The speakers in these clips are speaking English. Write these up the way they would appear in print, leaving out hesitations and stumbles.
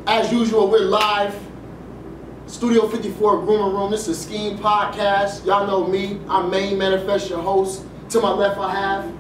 As usual, we're live. Studio 54 Groomer Room. This is SKEAM Podcast. Y'all know me. I'm Main Manifest, your host. To my left, I have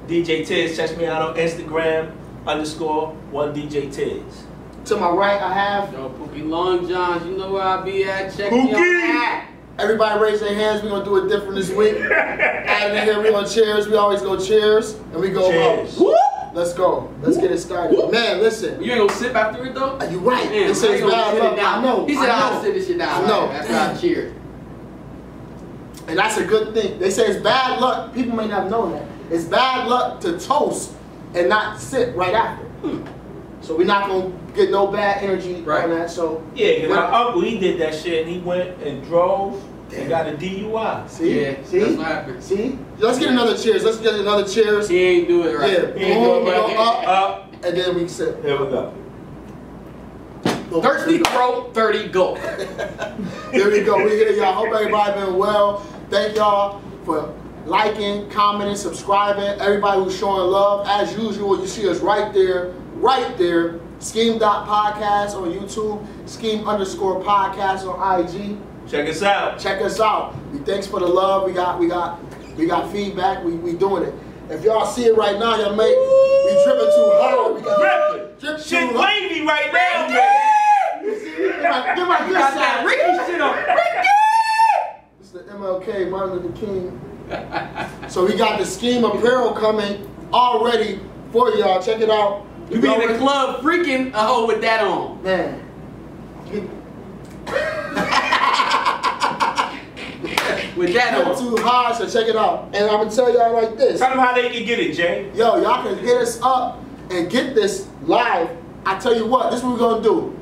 DJ Tiz. Check me out on Instagram _1DJ Tiz. To my right, I have Yo, Pookie Long Johns. You know where I be at. Check me out. Everybody raise their hands. We're going to do it different this week. Out of here, we're going to cheers. We always go cheers. And we go cheers. Whoop. Let's go. Let's get it started. Whoop. Man, listen. You ain't gonna sip after it though? You're right. Man, They say it's bad luck. I know. He said I'll sit this shit down. I know. That's why I cheered. And that's a good thing. They say it's bad luck. People may not know that. It's bad luck to toast and not sit right after. So we're not going to get no bad energy on that. So yeah, because my uncle, he did that shit and he went and drove and got a DUI. See? Yeah, see? That's what happened. See? Let's get another cheers. Let's get another cheers. He ain't do it right. Yeah. He ain't do it right. Up, and then we sip. Here we go. Thirsty throat, 30 go. There we go. We here, y'all. Hope everybody been well. Thank y'all for liking, commenting, subscribing. Everybody who's showing love. As usual, you see us right there. SKEAM.podcast on YouTube. SKEAM_podcast on IG. Check us out. Check us out. Thanks for the love. We got feedback. We doing it. If y'all see it right now, y'all we dripping too hard. Dripping. Shit wavy right now, man. Get my good side. Ricky shit on. It's the MLK, Martin Luther King. So we got the SKEAM apparel coming already for y'all. Check it out. You be in the club freaking a hoe with that on. Man. With that on. Too hard, so check it out. And I'm gonna tell y'all like this. Tell them how they can get it, Jay. Yo, y'all can hit us up and get this live. I tell you what, this is what we're gonna do.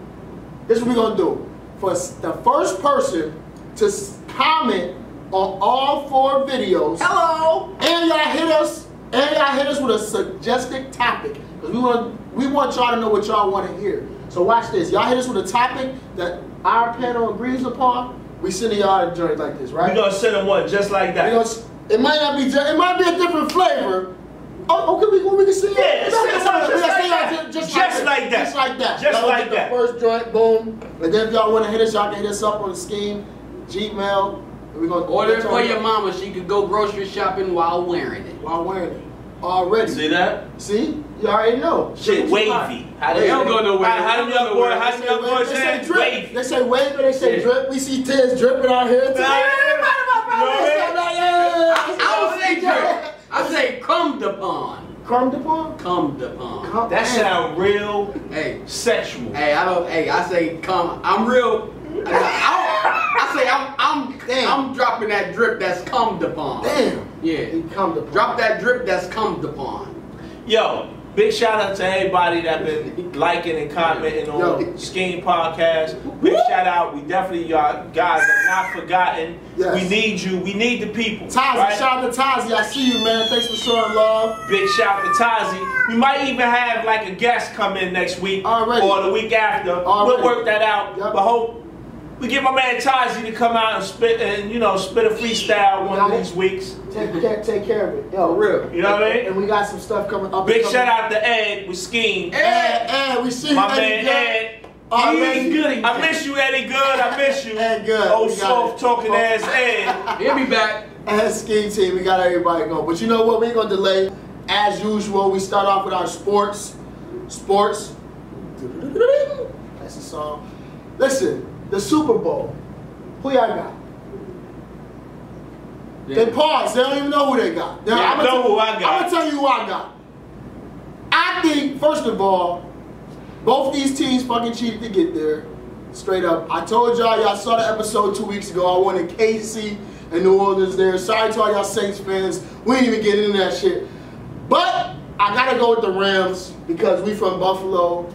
This is what we're gonna do. For the first person to comment on all 4 videos. Hello. And y'all hit us with a suggested topic. Because we want y'all to know what y'all want to hear. So watch this. Y'all hit us with a topic that our panel agrees upon. We send y'all a joint like this, right? We're gonna send them one just like that. It might not be. It might be a different flavor. Oh, we can see it. Yeah, just like that. Just like that. Just like that. The first joint, boom. And then if y'all want to hit us, y'all can hit us up on the SKEAM, Gmail. We're gonna order it for your mama. She could go grocery shopping while wearing it. Already. See that? See? You already know. Shit wavy. They don't go nowhere. How them young boys say drip. They say wave, they say drip. We see Tiz dripping out here today. I don't say drip. I say come upon. Come upon? Come upon. That sound real sexual. Hey, I say come. I'm real. I'm dropping that drip that's come upon. Damn. Yeah. Drop that drip that's come upon. Yo, big shout out to everybody that been liking and commenting on SKEAM Podcast. Big shout out. We definitely, y'all guys are not forgotten. Yes. We need you. We need the people. Tazi, right? shout out to Tazi. I see you, man. Thanks for showing love. Big shout out to Tazi. We might even have like a guest come in next week or the week after. We'll work that out. But hope we get my man Tazi to come out and spit a freestyle one of these weeks. Take care of it. Yo, for real. You know what I mean? And we got some stuff coming up. Big shout out to Ed with SKEAM. Ed, we see you. My man Ed. I miss you, Eddie Good. I miss you. Ed Good. Old soft talking ass Ed. He'll be back. As SKEAM team, we got everybody going. But you know what? We ain't gonna delay. As usual, we start off with our sports. That's the song. Listen. The Super Bowl. Who y'all got? Yeah. They pause. They don't even know who they got. I know who I got. I'm going to tell you who I got. I think, first of all, both these teams fucking cheated to get there. Straight up. I told y'all saw the episode 2 weeks ago. I wanted KC and New Orleans there. Sorry to all y'all Saints fans. We ain't even get into that shit. But I got to go with the Rams because we from Buffalo.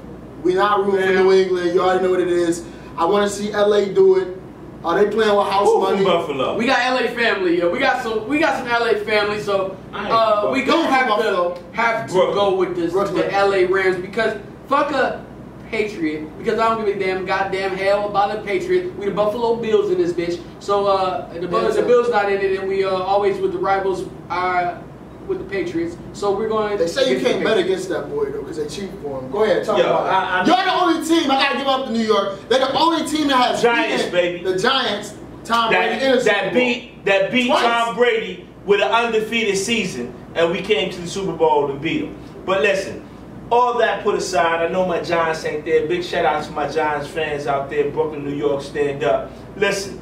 We not rooting for New England. You already know what it is. I want to see LA do it. Are they playing with house money? Buffalo. We got LA family, yo. We got some LA family, so we gonna have to go with the LA Rams because fuck a Patriot. Because I don't give a damn goddamn hell about the Patriot. We the Buffalo Bills in this bitch. So the Bills not in it, and we always with the rivals. with the Patriots, so we're going. They say you can't bet against that boy though, because they cheat for him. Go ahead, talk about it. You're the only team. I gotta give up to New York. They're the only team that has Giants, baby. The Giants. Tom Brady in the Super Bowl. That beat Twice. Tom Brady with an undefeated season, and we came to the Super Bowl and beat him. But listen, all that put aside, I know my Giants ain't there. Big shout out to my Giants fans out there, Brooklyn, New York, stand up. Listen,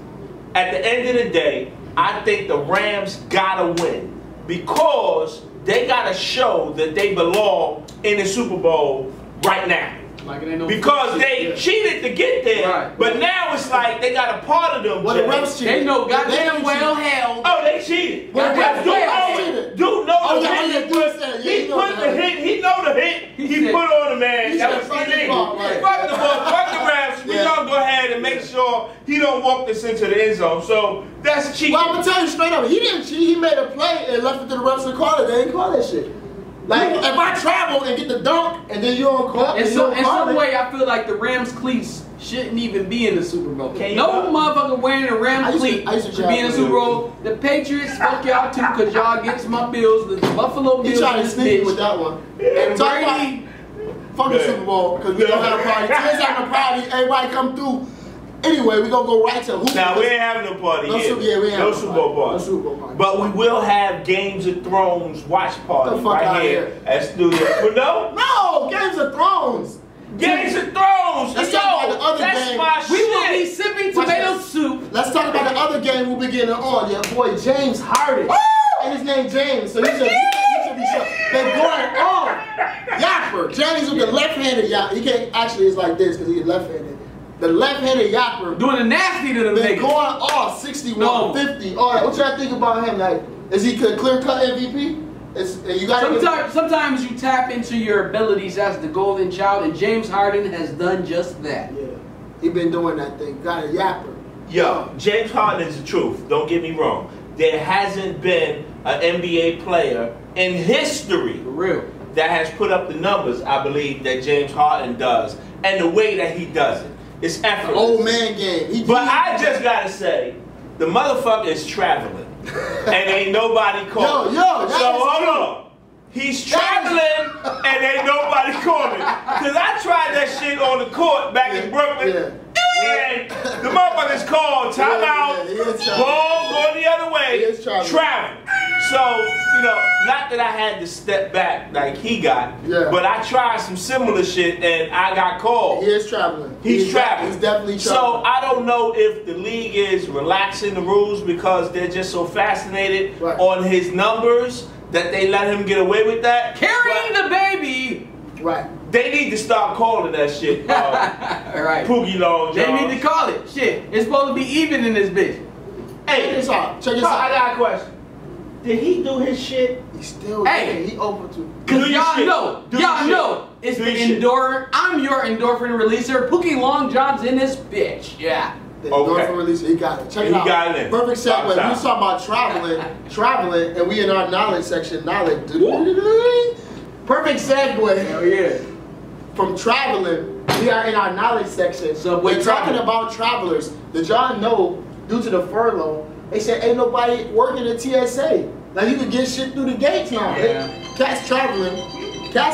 at the end of the day, I think the Rams gotta win because they gotta show that they belong in the Super Bowl right now. Like it ain't no because they cheated to get there, right. But now it's like they got a part of them. Well, the refs cheated. They know goddamn well hell. Oh, they cheated. Well, Dude know the hit. He put the hit. He know the hit. He put on the man. That was illegal. Fuck the ball. Fuck the refs. We gonna go ahead and make sure he don't walk this into the end zone. So that's cheating. Well, I'm gonna tell you straight up. He didn't cheat. He made a play and left it to the refs to call it. They didn't call that shit. Like, if I travel and get the dunk and then you don't call it, in some way, I feel like the Rams cleats shouldn't even be in the Super Bowl. No motherfucker wearing a Rams cleat should be in the Super Bowl. The Patriots, fuck y'all too, because y'all get my Bills, the Buffalo Bills. He trying to sneak with that one. And Brady, fuck the Super Bowl, because we don't have a party. Today's having a party, everybody come through. Anyway, we're going to go right to who. Now, we ain't having no party here. No Super Bowl party. No Super Bowl party. But we will have Games of Thrones watch party right here at Studio. But no, Games of Thrones. Games of Thrones. Let's talk about the other game. My shit. We will be sipping tomato soup. Let's talk about the other game we'll be getting on. Your boy James Harden. And his name James, so he should be shot. They're going on. Yapper. James with the left-handed yapper. He can't, actually, it's like this because he's left-handed. The left-handed yapper doing the nasty to the niggas. They're going off 61, 50. All right, what y'all think about him? Like, is he a clear-cut MVP? Sometimes you tap into your abilities as the golden child, and James Harden has done just that. Yeah, he been doing that thing. Got a yapper. Yo, James Harden is the truth. Don't get me wrong. There hasn't been an NBA player in history for real that has put up the numbers, I believe, that James Harden does, and the way that he does it. It's effortless. Old man game. But I just gotta say, the motherfucker is traveling, and ain't nobody calling. So hold on. He's traveling, and ain't nobody calling. Cause I tried that shit on the court back in Brooklyn. And the motherfucker's called timeout, ball going the other way, travel. So, you know, not that I had to step back like he got, but I tried some similar shit and I got called. He is traveling. He's traveling. He's definitely traveling. So I don't know if the league is relaxing the rules because they're just so fascinated on his numbers that they let him get away with that. Carrying the baby. Right. They need to stop calling that shit. Right. Poogie Long Jones. They need to call it. Shit. It's supposed to be even in this bitch. Hey, check this out. Check this out. I got a question. Did he do his shit? He's still there. He open to. Cause y'all know it's the endorphin. I'm your endorphin releaser. Pookie Long John's in this bitch. Yeah. The endorphin releaser. He got it. Check it out. He got it in. Perfect segue. We talking about traveling, and we in our knowledge section. Knowledge. Perfect segue. Hell yeah. From traveling, we are in our knowledge section. So we're talking about travelers. Did y'all know, due to the furlough, they said ain't nobody working at TSA. Like you can get shit through the gates now. Yeah. Cats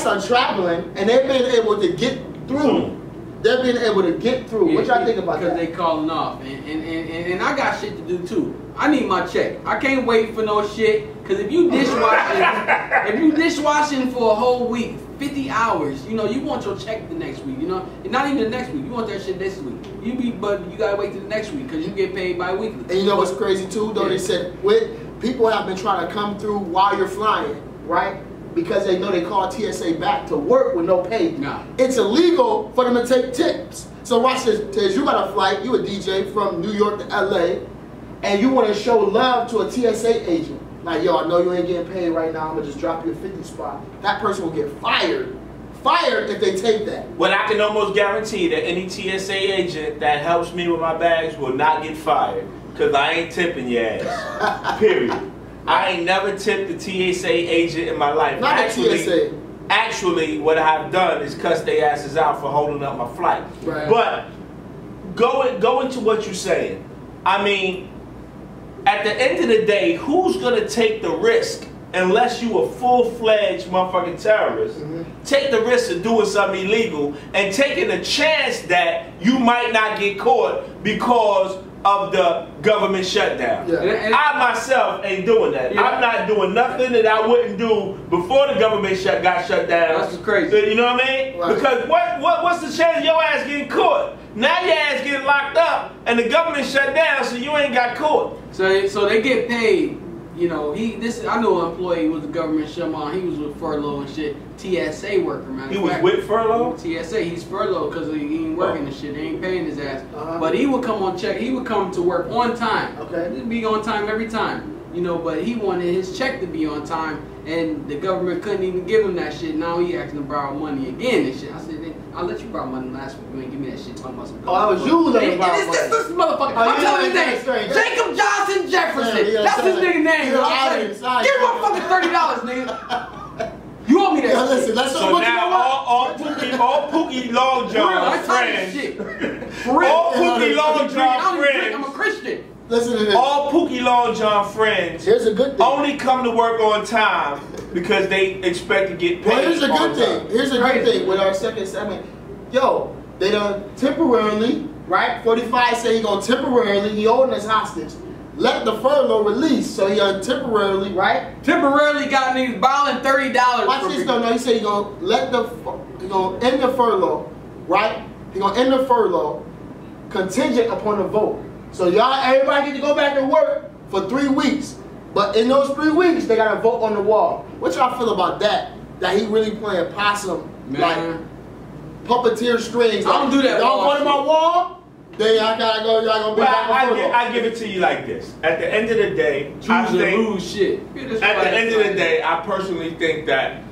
are traveling, and they've been able to get through. They've been able to get through. Yeah, what y'all think about that? Because they calling off, and I got shit to do too. I need my check. I can't wait for no shit. Because if you dishwashing for a whole week, 50 hours, you know, you want your check the next week. You know, and not even the next week. You want that shit this week. But you gotta wait till the next week because you get paid bi-weekly. And you know what's crazy too? Though they said people have been trying to come through while you're flying, right? Because they know they call TSA back to work with no pay. Nah. It's illegal for them to take tips. So watch this. Tez, you got a flight, you a DJ from New York to LA, and you want to show love to a TSA agent. Like, yo, I know you ain't getting paid right now, I'm gonna just drop you a 50 spot. That person will get fired. Fired if they take that. Well, I can almost guarantee that any TSA agent that helps me with my bags will not get fired. Because I ain't tipping your ass. Period. I ain't never tipped a TSA agent in my life. Not TSA. Actually, what I've done is cuss their asses out for holding up my flight. Right. But go into what you're saying. I mean, at the end of the day, who's going to take the risk unless you a full-fledged motherfucking terrorist, take the risk of doing something illegal and taking a chance that you might not get caught because of the government shutdown. I myself ain't doing that. I'm not doing nothing that I wouldn't do before the government got shut down. That's crazy. You know what I mean? Right. Because what's the chance of your ass getting caught? Now your ass getting locked up and the government shut down, so you ain't got caught. So they get paid. You know, I know an employee was a government shutdown. He was with furlough and shit. TSA worker, man. He was with furlough? TSA, he's furloughed because he ain't working and shit. They ain't paying his ass. But he would come on check. He would come to work on time. Okay. He'd be on time every time. You know, but he wanted his check to be on time, and the government couldn't even give him that shit. Now he asking to borrow money again and shit. I said, I'll let you borrow money last week. You ain't give me that shit. Talking about some. Oh, I was you letting borrow money. This motherfucker. I'm telling you his name. Jacob Johnson Jefferson. That's his nigga name. Give him fucking $30, nigga. You owe me that shit. Listen, let's so now all Pookie Long John friends. All Pookie Long John friends. I'm a Christian. Listen to this. All Pookie Long John friends. Here's a good thing. Only come to work on time because they expect to get paid. Well, here's a good thing. Here's a good thing with our second segment. Yo, they done temporarily, right? 45 say he gonna temporarily, he holding us hostage. Let the furlough release, so he temporarily, right? Temporarily got niggas balling $30. Watch this though. No, he said he gonna end the furlough, right? He gonna end the furlough contingent upon a vote. So everybody get to go back to work for 3 weeks, but in those 3 weeks they gotta vote on the wall. What y'all feel about that? That he really playing possum, like puppeteer strings? I don't do that. Don't go to my wall. Then y'all gotta go. Y'all gonna be back on furlough. I give it to you like this. At the end of the day, I think shit. At the end of the day, I personally think that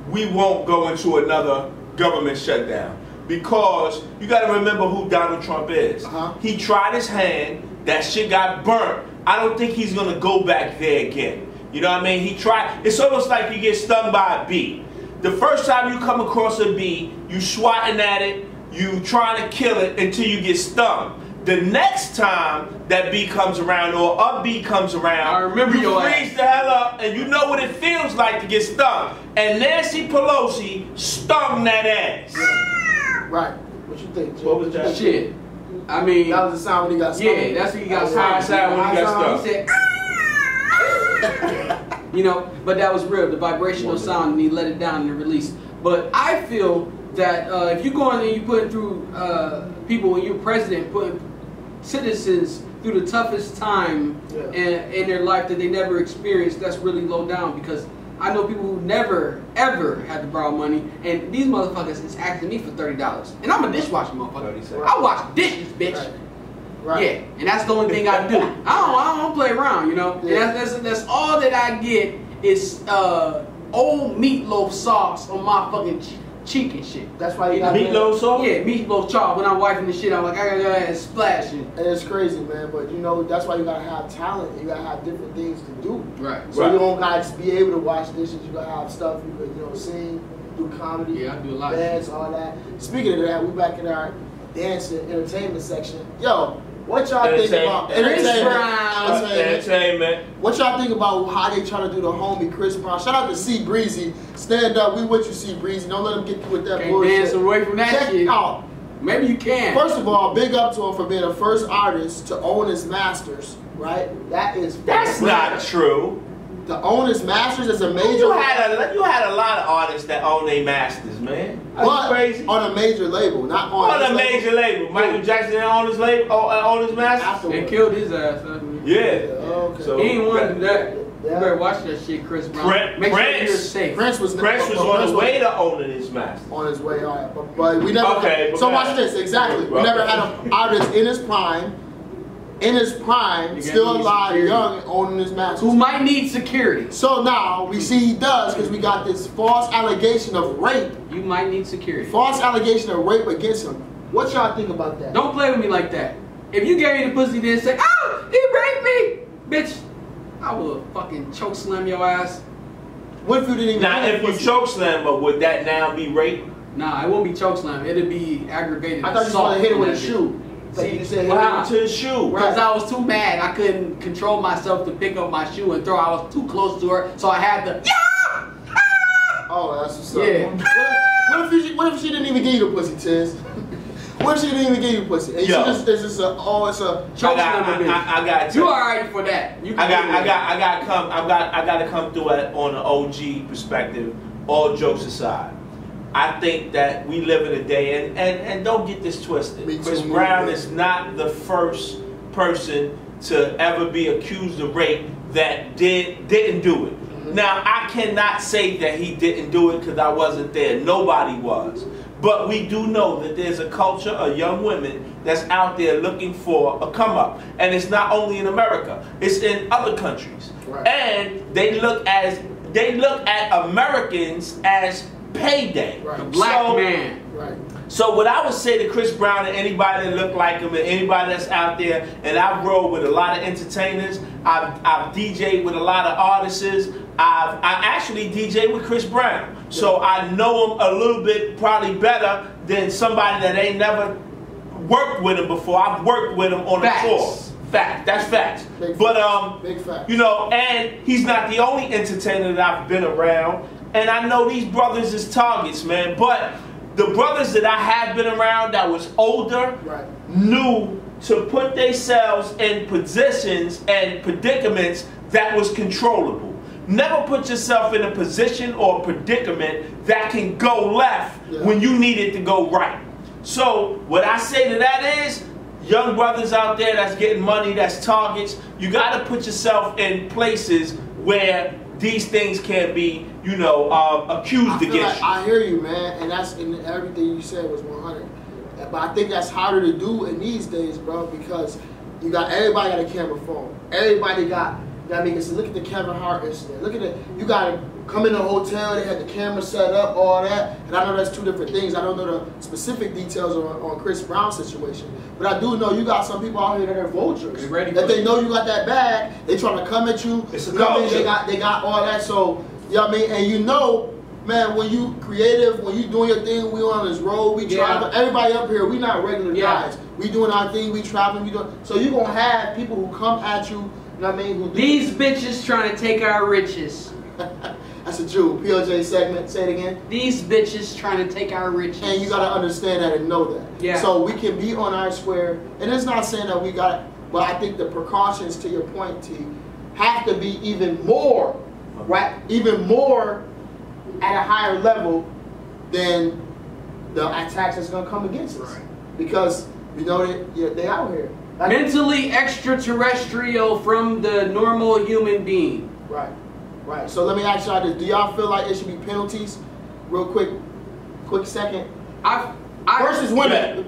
we won't go into another government shutdown. Because you got to remember who Donald Trump is. He tried his hand, that shit got burnt. I don't think he's going to go back there again. You know what I mean? He tried. It's almost like you get stung by a bee. The first time you come across a bee, you swatting at it, you trying to kill it until you get stung. The next time that bee comes around or a bee comes around, you freeze the hell up and you know what it feels like to get stung. And Nancy Pelosi stung that ass. Right. What you think, Jay? What was that? Shit. I mean, that was the sound when he got stung. Yeah, that's when he got stung. When he got stung. He said, you know, but that was real. The vibrational sound, and he let it down in the release. But I feel that if you go in and you put through people, when you're president, putting citizens through the toughest time in their life that they never experienced, that's really low down. Because I know people who never, ever had to borrow money, and these motherfuckers is asking me for $30. And I'm a dishwasher motherfucker. I wash dishes, bitch. Right. Yeah, and that's the only thing I do. I don't play around, you know. Yeah. That's all that I get is old meatloaf sauce on my fucking cheek and shit. That's why you got meatloaf sauce? Yeah, meatloaf chop. When I'm wiping the shit, I'm like, I gotta go ahead and splash it. And it's crazy, man. But you know, that's why you gotta have talent. You gotta have different things to do. Right. So you don't not just be able to wash dishes. You gotta have stuff you could, sing, do comedy, yeah, I do a lot dance, all that. Speaking of that, we back in our dance and entertainment section. Yo, what y'all think about entertainment? What y'all think about how they try to do the homie Chris Brown? Shout out to C Breezy. Stand up. We with you, C Breezy. Don't let him get you with that bullshit. Dance away from that shit. Out. Maybe you can. First of all, big up to him for being the first artist to own his masters. Right? That's not true. To own his masters is a major. You had a lot of artists that own their masters, man. But crazy? On a major label, not on a major label. Michael Jackson didn't own his label, own his masters. They killed his ass. Yeah. Okay. So he ain't want to do that. You better watch that shit, Chris Brown. Make sure you're safe. Prince was on his way to owning his masters. On his way, all right. But we never. Okay. So watch this. Exactly. We never had an artist in his prime. Still alive, young, owning his masters. Who might need security. So now, we see he does, because we got this false allegation of rape. You might need security. False allegation of rape against him. What y'all think about that? Don't play with me like that. If you gave me the pussy then say, oh, he raped me, bitch, I will fucking choke slam your ass. What if you didn't even Now, if you choke slam, but would that now be rape? Nah, it won't be choke slam. It'll be aggravated I thought you was going to hit it with a shoe. What happened to his shoe? Because I was too mad. I couldn't control myself to pick up my shoe and throw. I was too close to her, so I had to. Oh, that's what's up. Yeah. What if she didn't even give you the pussy, Tiz? What if she didn't even give you pussy? And it's just a I got you alright for that. I gotta come through it on an OG perspective, all jokes aside. I think that we live in a day, and don't get this twisted. Chris Brown is not the first person to ever be accused of rape that didn't do it. Now, I cannot say that he didn't do it because I wasn't there. Nobody was. But we do know that there's a culture of young women that's out there looking for a come up. And it's not only in America, it's in other countries. Right. And they look at Americans as payday. Right. The black man. Right. So what I would say to Chris Brown and anybody that look like him and anybody that's out there, and I've rolled with a lot of entertainers, I've DJed with a lot of artists, I actually DJed with Chris Brown. So I know him a little bit probably better than somebody that ain't never worked with him before. I've worked with him on the tour. Fact. That's facts. Big facts. You know, and he's not the only entertainer that I've been around. And I know these brothers is targets, man. But the brothers that I have been around that was older knew to put themselves in positions and predicaments that was controllable. Never put yourself in a position or a predicament that can go left when you need it to go right. So what I say to that is, young brothers out there that's getting money, that's targets, you got to put yourself in places where these things can be, you know, accused against you. I hear you, man, and everything you said was 100. But I think that's harder to do in these days, bro, because you got everybody got a camera phone. Everybody got. I mean, look at the Kevin Hart incident. Look at it. You got to come in the hotel. They had the camera set up, all that. And I know that's two different things. I don't know the specific details on Chris Brown's situation, but I do know you got some people out here that are vultures. That they know you got that bag. They trying to come at you. It's a you know what I mean? They got all that. So you know what I mean. And you know, man, when you creative, when you doing your thing, we on this road, we travel. Everybody up here, we not regular guys. We doing our thing. We traveling. We doing. So you gonna have people who come at you. You know what I mean? These bitches trying to take our riches. That's a Jew. PLJ segment. Say it again. These bitches trying to take our riches. And you got to understand that and know that. Yeah. So we can be on our square. And it's not saying that we got it, but I think the precautions, to your point, T, have to be even more, right? Even more at a higher level than the attacks that's going to come against us. Right. Because we know that they out here. Mentally extraterrestrial from the normal human being. Right, right. So let me ask y'all this: do y'all feel like there should be penalties? Real quick second. Versus women,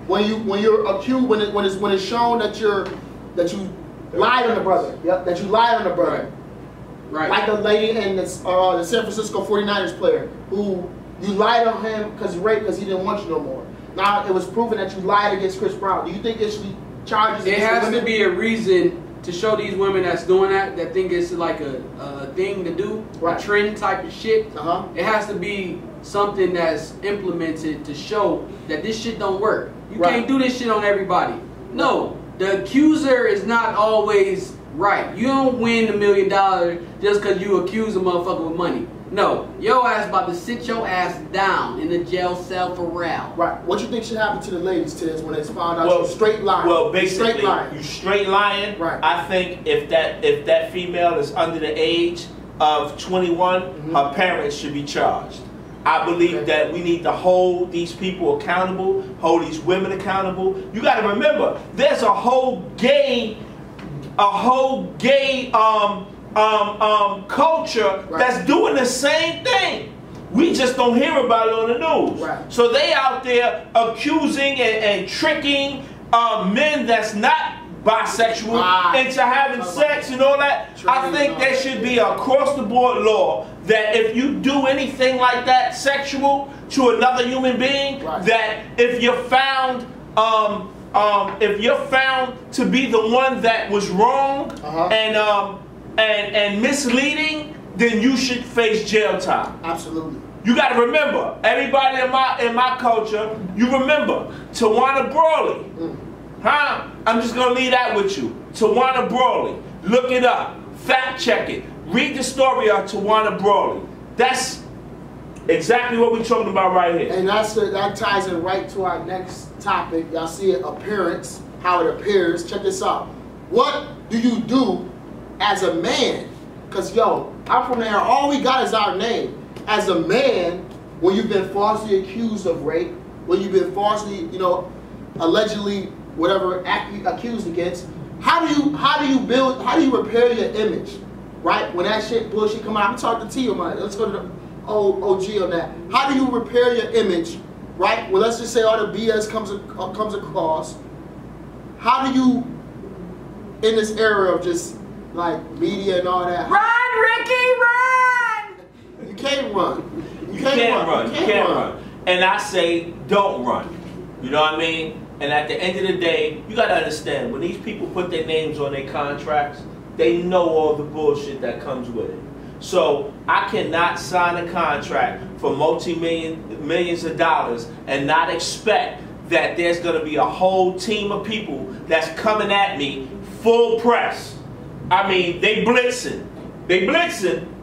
when you're accused, when it's shown that you lied on the brother. Yep, that you lied on the brother. Right. Like the lady in the San Francisco 49ers player who you lied on him because he raped because he didn't want you no more. Now it was proven that you lied against Chris Brown. Do you think it should be charges? There has to be a reason to show these women that's doing that think it's like a thing to do, a trend type of shit. It has to be something that's implemented to show that this shit don't work. You can't do this shit on everybody. No, the accuser is not always right. You don't win $1 million just because you accuse a motherfucker with money. No, your ass about to sit your ass down in the jail cell for real. Right. What you think should happen to the ladies, Tiz, when it's found out you're straight lying? Well, basically, you straight lying. Right. I think if that female is under the age of 21, her parents should be charged. I believe that we need to hold these people accountable, hold these women accountable. You got to remember, there's a whole gay culture that's doing the same thing. We just don't hear about it on the news. Right. So they out there accusing and tricking men that's not bisexual into having sex and all that. I think there should be a across-the-board law that if you do anything like that sexual to another human being, that if you're found to be the one that was wrong and misleading, then you should face jail time. Absolutely. You got to remember, everybody in my culture, you remember Tawana Brawley. Huh? I'm just going to leave that with you. Tawana Brawley. Look it up. Fact check it. Read the story of Tawana Brawley. That's exactly what we're talking about right here. And that ties in right to our next topic. Y'all see it, appearance, how it appears. Check this out. What do you do as a man? Because, yo, I'm from there. All we got is our name. As a man, when you've been falsely accused of rape, when you've been falsely, you know, allegedly, whatever, accused against, how do you repair your image, right? When that bullshit come out, I'm talking to T on mine. Let's go to the OG on that. How do you repair your image, right? Well, let's just say all the BS comes across. How do you, in this era of just like media and all that? Run, Ricky, run! You can't run. You can't run. And I say, don't run. You know what I mean? And at the end of the day, you got to understand, when these people put their names on their contracts, they know all the bullshit that comes with it. So I cannot sign a contract for millions of dollars and not expect that there's going to be a whole team of people that's coming at me full press. I mean, they blitzing. They blitzing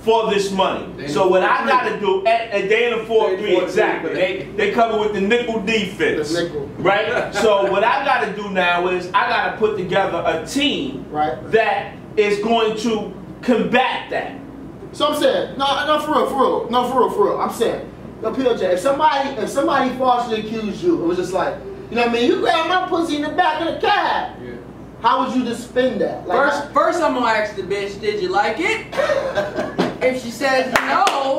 for this money. So what I got to do, and they in the 4-3 exactly. They cover with the nickel defense, right? So what I got to do now is I got to put together a team that is going to combat that. So I'm saying, no, for real. I'm saying, no, PLJ, if somebody falsely accused you, it was just like, you know what I mean? You grabbed my pussy in the back of the cab. Yeah. How would you defend that? Like, first I'm gonna ask the bitch, did you like it? If she says no,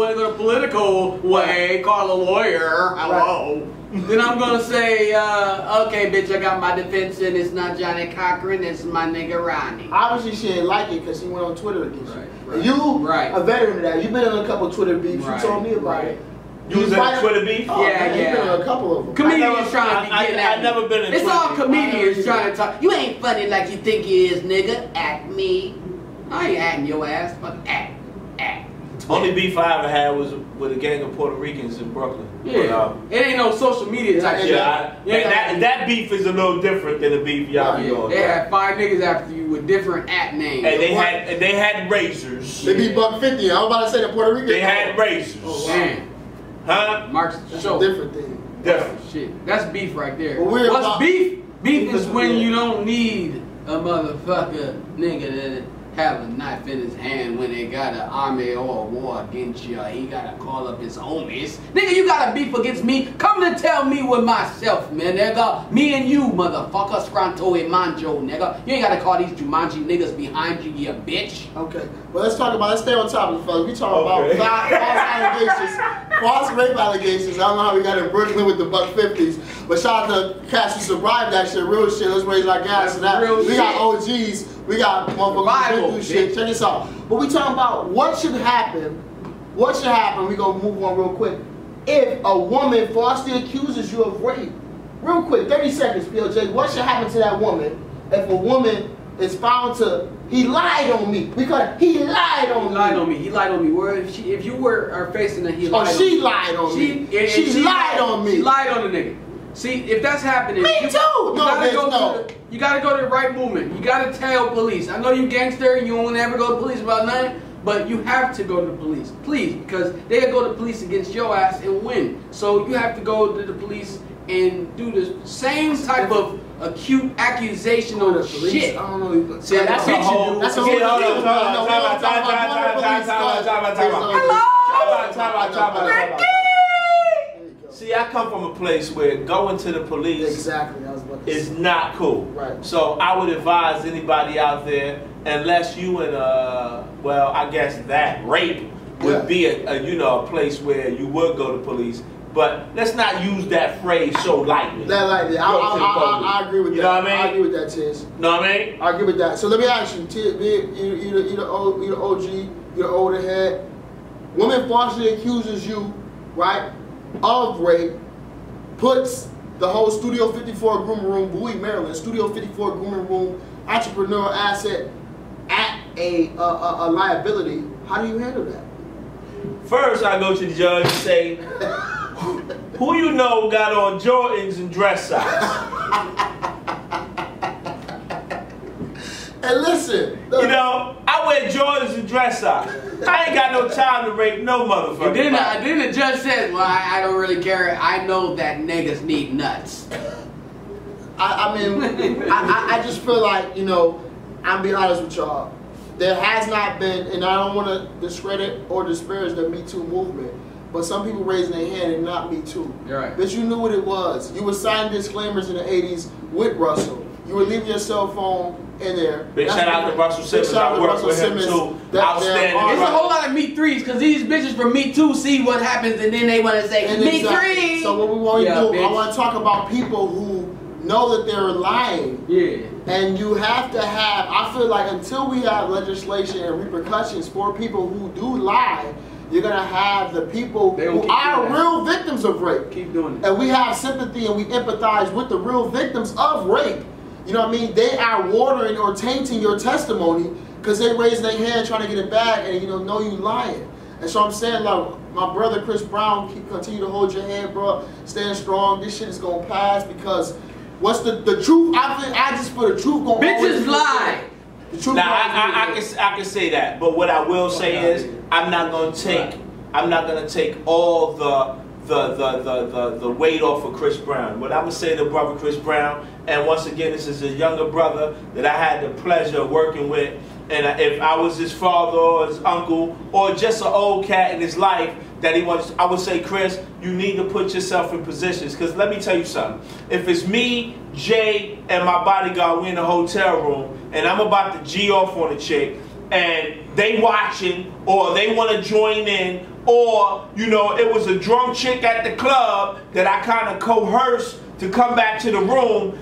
in a political way, call a lawyer, hello. Then I'm gonna say, okay, bitch, I got my defense in. It's not Johnny Cochran, it's my nigga Ronnie. Obviously, she didn't like it because he went on Twitter against you. You, a veteran of that, you've been in a couple of Twitter beefs. You told me about it. You was in a Twitter beef? Oh, yeah. You've been in a couple of them. Comedians trying to be getting at me. I've never been in It's all comedians trying to talk. You ain't funny like you think you is, nigga. Act me. I ain't acting your ass, but act. Only beef I ever had was with a gang of Puerto Ricans in Brooklyn. Yeah, it ain't no social media type shit. That beef is a little different than the beef y'all be on. They had 5 niggas after you with different names. And they had razors. They beat $150. I was about to say the Puerto Ricans. They had razors. Oh, damn. Huh? Mark's show. Different thing. Different. Shit. That's beef right there. Well, what's beef? Beef is when you don't need a motherfucker nigga that have a knife in his hand when they got an army or a war against you. He gotta call up his homies. Nigga, you got a beef against me? Come to tell me with myself, man, nigga. Me and you, motherfucker, Scranto and Manjo, nigga. You ain't gotta call these Jumanji niggas behind you, you bitch. Okay. Well, let's stay on topic, fellas. We talking about false rape allegations. I don't know how we got in Brooklyn with the $150s, but shout out to cats who survived that shit. Real shit. Let's raise our gas and that. We got OGs. We got motherfuckers who do shit. Check this out. But we talking about what should happen. What should happen? We gonna move on real quick. If a woman falsely accuses you of rape, real quick, 30 seconds, PLJ. What should happen to that woman if a woman is found to he lied on me? Because he lied on me. He lied on me. Where if you were facing a he lied on me. She lied on me. She lied on me. She lied on the nigga. See, if that's happening, me too. You gotta go to the right movement. You gotta tell police. I know you gangster. You won't ever go to police about nothing, but you have to go to the police, please, because they'll go to police against your ass and win. So you have to go to the police and do the same type of acute accusational shit. I don't know. See, that's a whole. That's a whole. Hello. See, I come from a place where going to the police is not cool. Right. So I would advise anybody out there, unless you in well, I guess that rape would be a place where you would go to police. But let's not use that phrase so lightly. I agree with that. You know what I mean? I agree with that, Tiz. Know what I mean? I agree with that. So let me ask you, Tiz, you're the OG, you're the older head. Woman falsely accuses you, right, of rape, puts the whole Studio 54 grooming room, Bowie, Maryland, Studio 54 grooming room, entrepreneurial asset at a liability. How do you handle that? First, I go to the judge and say, who you know got on Jordans and dress socks? And listen, you know, I wear Jordans and dress socks. I ain't got no time to rape no motherfucker. Then the judge said, well, I don't really care. I know that niggas need nuts. I mean, I just feel like, you know, I'm being honest with y'all. There has not been, and I don't want to discredit or disparage the Me Too movement, but some people raising their hand and not Me Too. Right. But you knew what it was. You were signing disclaimers in the 80s with Russell. You were leaving your cell phone in there. Big shout out to Russell Simmons. I work with him too. Outstanding. It's a whole lot of Me Threes because these bitches from Me Too see what happens and then they want to say Me Three. So what we want to do, I want to talk about people who know that they're lying. Yeah. And you have to have, I feel like until we have legislation and repercussions for people who do lie, you're going to have the people who are real victims of rape. Keep doing it. And we have sympathy and we empathize with the real victims of rape. You know what I mean? They are watering or tainting your testimony because they raise their hand trying to get it back and you know you lying. And so I'm saying, like, my brother Chris Brown, continue to hold your head, bro. Stand strong. This shit is going to pass because what's the truth? I just feel the truth going to bitches lie. The truth. Now I can say that, but what I will say is I'm not going to take all the weight off of Chris Brown. What I'm going to say to brother Chris Brown, and once again, this is a younger brother that I had the pleasure of working with, and if I was his father or his uncle or just an old cat in his life that he wants, I would say, Chris, you need to put yourself in positions. Because let me tell you something. If it's me, Jay, and my bodyguard, we in a hotel room, and I'm about to G off on a chick, and they watching, or they want to join in, or, you know, it was a drunk chick at the club that I kind of coerced to come back to the room,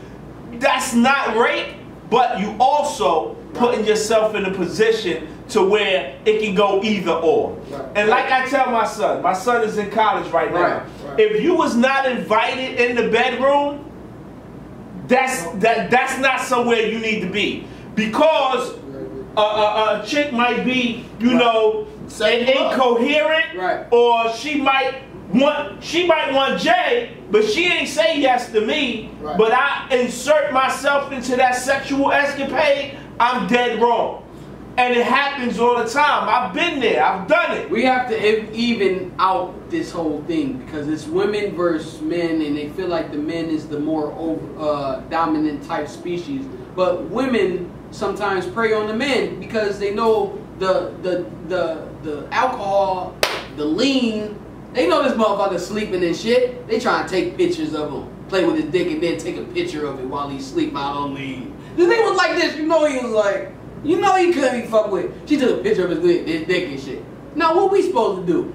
that's not rape, but you also putting yourself in a position to where it can go either or. Right. And like I tell my son is in college right now. Right. If you was not invited in the bedroom, that's not somewhere you need to be. Because a chick might be, you know, incoherent, or she might want Jay, but she ain't say yes to me, but I insert myself into that sexual escapade, I'm dead wrong. And it happens all the time. I've been there. I've done it. We have to even out this whole thing because it's women versus men, and they feel like the men is the more dominant type species. But women sometimes prey on the men because they know the alcohol, the lean. They know this motherfucker sleeping and shit. They trying to take pictures of him, play with his dick, and then take a picture of it while he's sleeping out on lean. The thing was like this. You know he was like. You know he couldn't be fucked with. She took a picture of his dick and shit. Now what we supposed to do?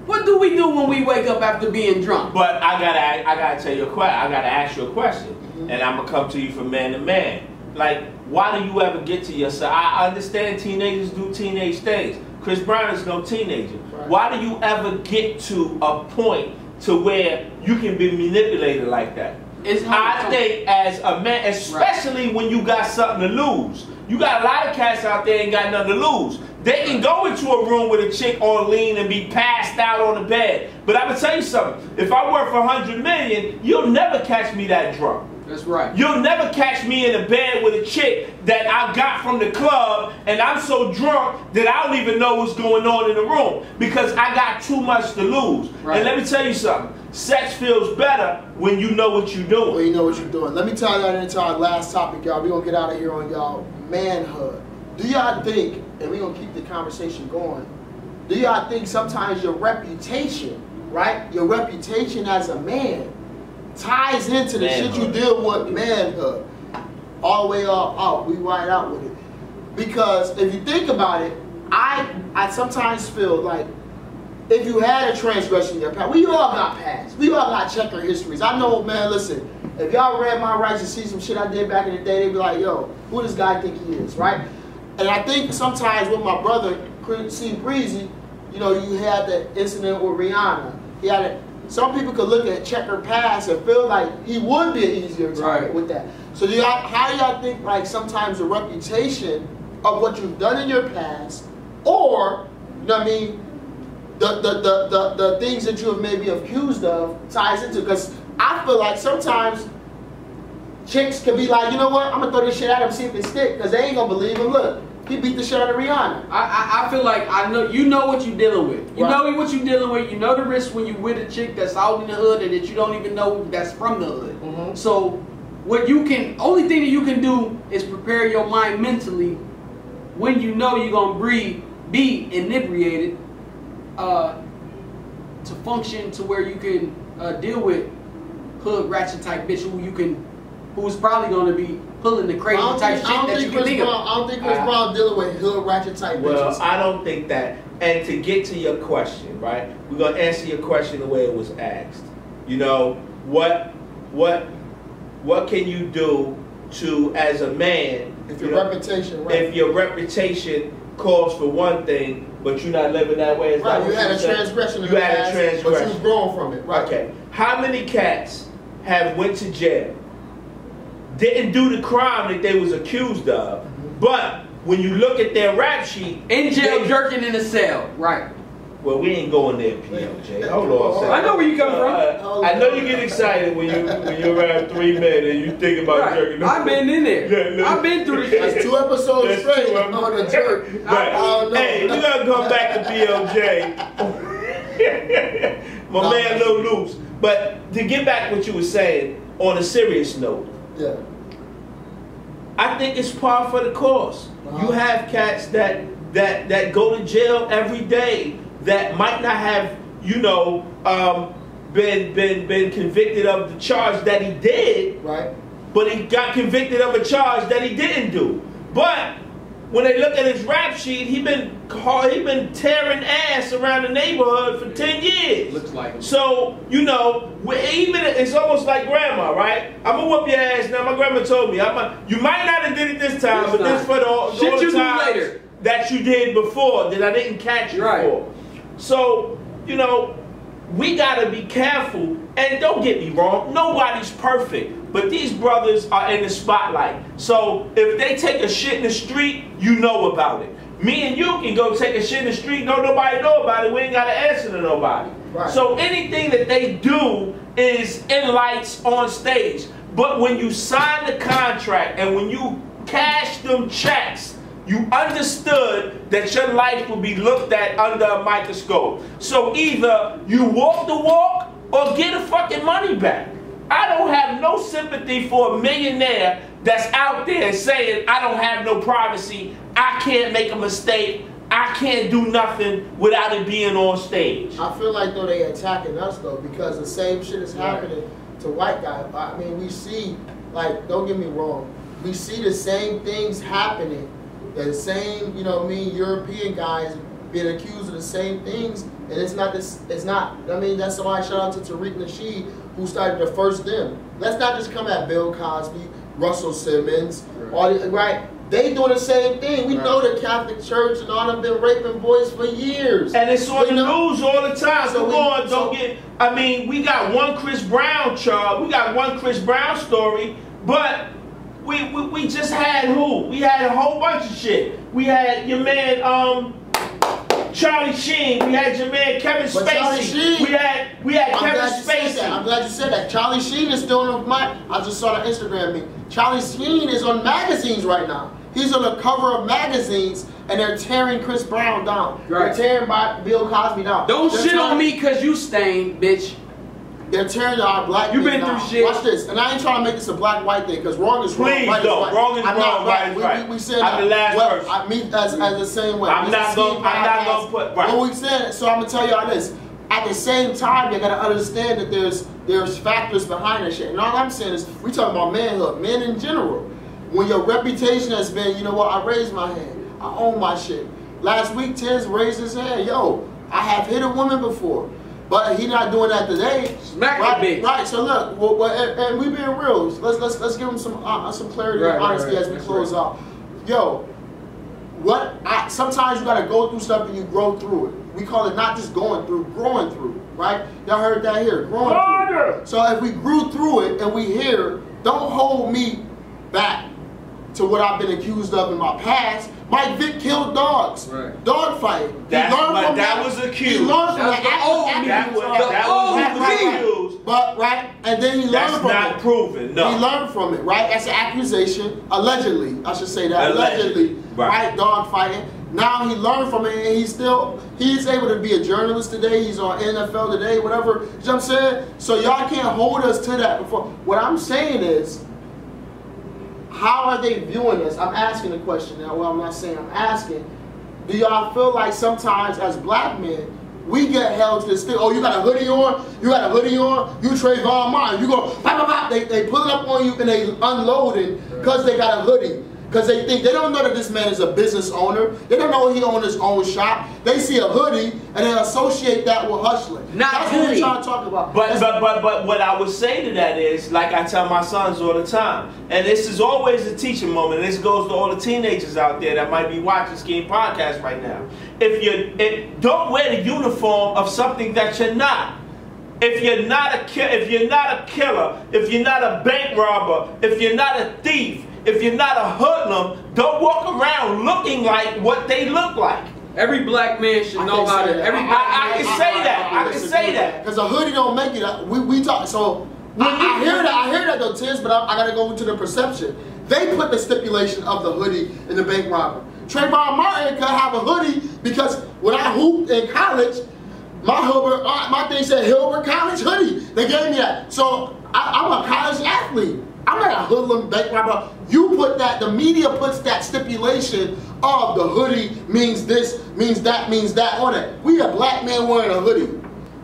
What do we do when we wake up after being drunk? But I gotta tell you a question. I gotta ask you a question, and I'm gonna come to you from man to man. Like, why do you ever get to yourself? I understand teenagers do teenage things. Chris Brown is no teenager. Right. Why do you ever get to a point to where you can be manipulated like that? I think as a man, especially when you got something to lose. You got a lot of cats out there ain't got nothing to lose. They can go into a room with a chick on lean and be passed out on the bed. But I'm gonna tell you something. If I work for 100 million, you'll never catch me that drunk. That's right. You'll never catch me in a bed with a chick that I got from the club and I'm so drunk that I don't even know what's going on in the room because I got too much to lose. Right. And let me tell you something. Sex feels better when you know what you're doing. When you know what you're doing. Let me tie that into our last topic, y'all. We're going to get out of here on y'all manhood. Do y'all think, and we're going to keep the conversation going, do y'all think sometimes your reputation, right, your reputation as a man ties into the shit you deal with manhood? All the way out. We ride out with it. Because if you think about it, I sometimes feel like if you had a transgression in your past, we all got past. We all got checker histories. I know, man, listen, if y'all read my rights and see some shit I did back in the day, they'd be like, yo, who does this guy think he is, right? And I think sometimes with my brother, C. Breezy, you know, you had that incident with Rihanna. He had a, some people could look at checker past and feel like he would be an easier target with that. So do y'all, how do y'all think like sometimes the reputation of what you've done in your past, or, you know what I mean, the things that you have maybe accused of ties into. Because I feel like sometimes chicks can be like, you know what, I'm gonna throw this shit at him, see if it stick, because they ain't gonna believe him. Look, he beat the shit out of Rihanna. I feel like you know what you're dealing with. You know what you're dealing with. You know the risk when you with a chick that's out in the hood and that you don't even know that's from the hood. Mm-hmm. So only thing that you can do is prepare your mind mentally when you know you're gonna be inebriated to function to where you can deal with hood ratchet type bitch who's probably gonna be pulling the crazy type shit that you can think of. I don't think Chris Brown dealing with hood ratchet type bitches. Well, I don't think that. And to get to your question, right? We're gonna answer your question the way it was asked. You know, what can you do to, as a man, if your reputation, right? If your reputation calls for one thing, but you're not living that way, right? You had a transgression in the past, but you've grown from it, right? Okay. How many cats have went to jail, didn't do the crime that they was accused of, but when you look at their rap sheet, in jail, jerking in a cell, right? Well, we ain't going there, PLJ. Hold on a second. I know where you come from. I know you get excited when you're around 3 men and you think about jerking. I've been in there. Yeah, I've been through this. That's 2 episodes straight on the jerk. Right. Hey, we gotta come back to PLJ. My man Lil Loose. But to get back what you were saying on a serious note. Yeah. I think it's par for the course. You have cats that go to jail every day that might not have, been convicted of the charge that he did. Right. But he got convicted of a charge that he didn't do. But when they look at his rap sheet, he been tearing ass around the neighborhood for 10 years. Looks like him. So, even it's almost like grandma, right? I'm gonna whoop your ass now. My grandma told me, you might not have did it this time, but this for all the times that you did before that I didn't catch you for. So, we gotta be careful. And don't get me wrong, nobody's perfect. But these brothers are in the spotlight. So if they take a shit in the street, you know about it. Me and you can go take a shit in the street, nobody know about it. We ain't gotta answer to nobody. Right. So anything that they do is in lights on stage. But when you sign the contract and when you cash them checks, you understood that your life will be looked at under a microscope. So either you walk the walk or get the fucking money back. I don't have no sympathy for a millionaire that's out there saying, I don't have no privacy, I can't make a mistake, I can't do nothing without it being on stage. I feel like though they attacking us though, because the same shit is happening to white guys. I mean, we see, like, don't get me wrong, we see the same things happening. The same, European guys being accused of the same things, and it's not, I mean, that's why I shout out to Tariq Nasheed, who started the first them. Let's not just come at Bill Cosby, Russell Simmons, right? They doing the same thing. We know the Catholic Church and all them been raping boys for years. And it's on the news all the time. So we got one Chris Brown charge, we got one Chris Brown story, but we just had who? We had a whole bunch of shit. We had your man Charlie Sheen. We had your man Kevin Spacey. We had Kevin Spacey. I'm glad you said that. Charlie Sheen is still on I just saw the Instagram meme. Charlie Sheen is on magazines right now. He's on the cover of magazines, and they're tearing Chris Brown down. Right. They're tearing Bill Cosby down. Don't shit on me because you stained, bitch. They're tearing our black people down. You've been through shit. Watch this. And I ain't trying to make this a black-white thing, because wrong is wrong, right is right. Wrong is wrong, right is right. We said I'm the last person. I mean, as the same way. I'm not going to put, right. What we said, so I'm going to tell y'all this. At the same time, you got to understand that there's factors behind that shit. And all I'm saying is, we talking about manhood, men in general. When your reputation has been, you know what, I raised my hand. I own my shit. Last week, Tiz raised his hand. Yo, I have hit a woman before. But he not doing that today. Smack that bitch. Right. So look, and we being real. Let's give him some clarity and honesty as we close out. Yo, sometimes you gotta go through stuff and you grow through it. We call it not just going through, growing through. Right? Y'all heard that here, growing through. So if we grew through it and we here, don't hold me back to what I've been accused of in my past. Mike Vick killed dogs. Right. Dog fighting. That was accused. He learned from that was accused. But and then he learned from it. That's not proven. No. He learned from it. Right. That's an accusation. Allegedly, I should say that. Allegedly. Right. Dog fighting. Now he learned from it, and he's able to be a journalist today. He's on NFL Today, whatever. You know what I'm saying? So y'all can't hold us to that. Before. What I'm saying is, how are they viewing us? I'm asking the question now. Well, I'm not saying, I'm asking. Do y'all feel like sometimes as black men, we get held to this thing? Oh, you got a hoodie on? You got a hoodie on? You Trayvon Martin. You go, pop, pop, pop. They pull it up on you and they unload it because they got a hoodie. Because they don't know that this man is a business owner. They don't know he owns his own shop. They see a hoodie and they associate that with hustling. That's what we're trying to talk about. But what I would say to that is, like I tell my sons all the time, and this is always a teaching moment, and this goes to all the teenagers out there that might be watching SKEAM podcast right now. Don't wear the uniform of something that you're not. If you're not a killer, if you're not a bank robber, if you're not a thief, if you're not a hoodlum, don't walk around looking like what they look like. Every black man should know how to. I can say that. I can say that. Because a hoodie don't make it. We talk. So I hear that though, Tiz. But I gotta go into the perception. They put the stipulation of the hoodie in the bank robber. Trayvon Martin could have a hoodie because when I hooped in college, my thing said Hilbert College hoodie. They gave me that. So I'm a college athlete. I'm not a hoodlum bank robber. You put that, the media puts that stipulation of the hoodie means this, means that on it. We a black man wearing a hoodie.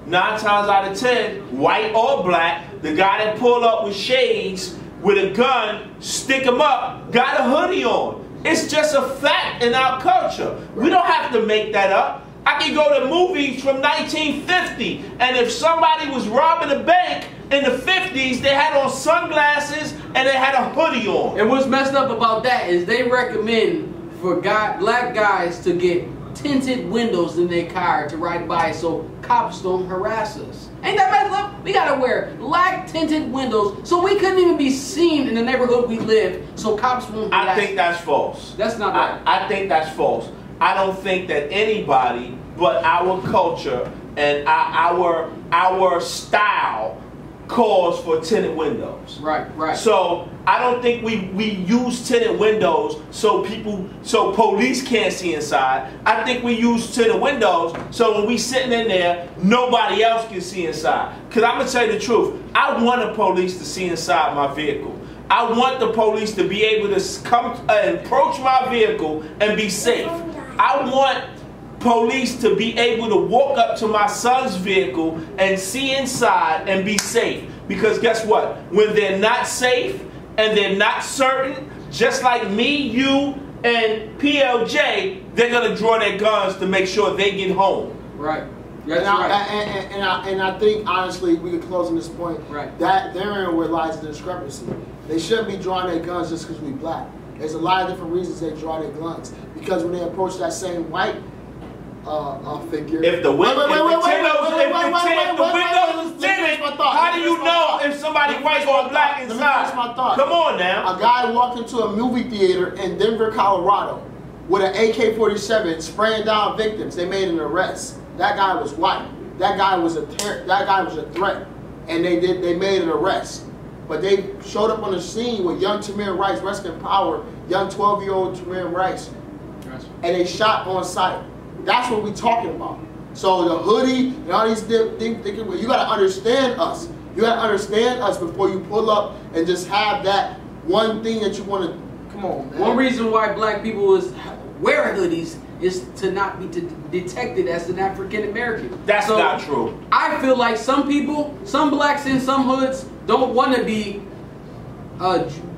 9 times out of 10, white or black, the guy that pulled up with shades, with a gun, stick him up, got a hoodie on. It's just a fact in our culture. We don't have to make that up. I can go to movies from 1950, and if somebody was robbing a bank in the 50s, they had on sunglasses and they had a hoodie on. And what's messed up about that is they recommend for black guys to get tinted windows in their car to ride by so cops don't harass us. Ain't that messed up? We gotta wear black tinted windows so we couldn't even be seen in the neighborhood we live so cops won't harass us. I think that's false. That's not right. I think that's false. I don't think that anybody but our culture and our style calls for tinted windows. Right. So I don't think we use tinted windows so police can't see inside. I think we use tinted windows so when we sitting in there, nobody else can see inside. Because I'm going to tell you the truth. I want the police to see inside my vehicle. I want the police to be able to come and approach my vehicle and be safe. I want police to be able to walk up to my son's vehicle and see inside and be safe. Because guess what? When they're not safe and they're not certain, just like me, you, and PLJ, they're going to draw their guns to make sure they get home. Right. And I think, honestly, we can close on this point, that therein where lies the discrepancy. They shouldn't be drawing their guns just because we black. There's a lot of different reasons they draw their guns. Because when they approach that same white figure. If the windows is tinted, how do you know if somebody white or black inside? Let me finish my thought. Come on now. A guy walked into a movie theater in Denver, Colorado with an AK-47 spraying down victims. They made an arrest. That guy was white. That guy was a threat. And they made an arrest. But they showed up on the scene with young Tamir Rice, rest in power, young 12-year-old Tamir Rice. And they shot on sight. That's what we're talking about. So the hoodie and all these things, you got to understand us. You got to understand us before you pull up and just have that one thing that you want to, come on, man. One reason why black people wear hoodies is to not be detected as an African American. That's not true. I feel like some people, some blacks in some hoods, don't want to be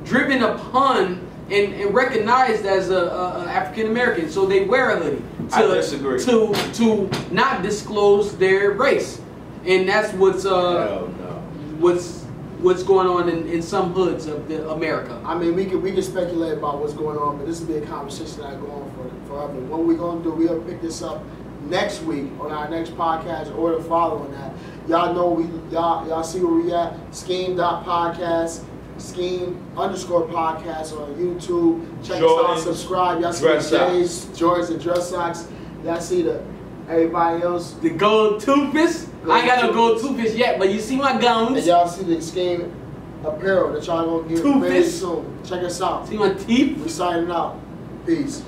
driven upon and recognized as a African American, so they wear a hoodie I disagree. to not disclose their race, and that's what's going on in some hoods of America. I mean, we can speculate about what's going on, but this will be a conversation that go on forever. What we're gonna do, we'll pick this up next week on our next podcast or the following that. Y'all know y'all see where we at. SKEAM.podcast. SKEAM _podcast on YouTube. Check us out, subscribe. Y'all see the J's, Jordans, and dress socks. Y'all see everybody else. The gold toothpaste. I ain't got no gold toothpaste yet, but you see my gums. And y'all see the SKEAM apparel that y'all gonna get very soon. Check us out. See my teeth? We signing out. Peace.